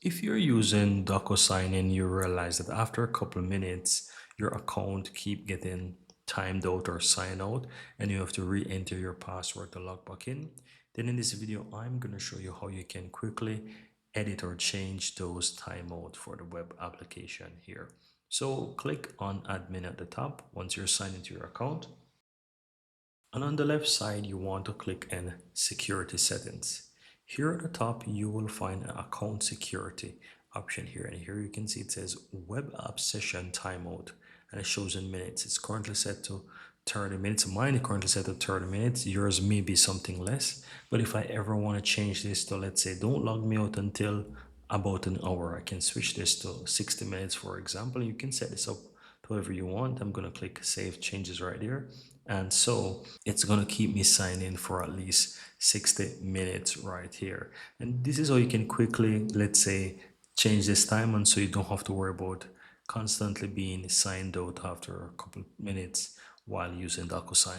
If you're using DocuSign and you realize that after a couple of minutes, your account keep getting timed out or signed out and you have to re-enter your password to log back in, then in this video, I'm going to show you how you can quickly edit or change those timeout for the web application here. So click on admin at the top once you're signed into your account. And on the left side, you want to click on security settings. Here at the top, you will find an account security option here. And here you can see it says web app session timeout and it shows in minutes. It's currently set to 30 minutes. Mine is currently set to 30 minutes. Yours may be something less. But if I ever want to change this to, let's say, don't log me out until about an hour, I can switch this to 60 minutes, for example. You can set this up to whatever you want. I'm going to click save changes right here. And so it's going to keep me signed in for at least 60 minutes right here. And this is how you can quickly, let's say, change this time on so you don't have to worry about constantly being signed out after a couple of minutes while using DocuSign.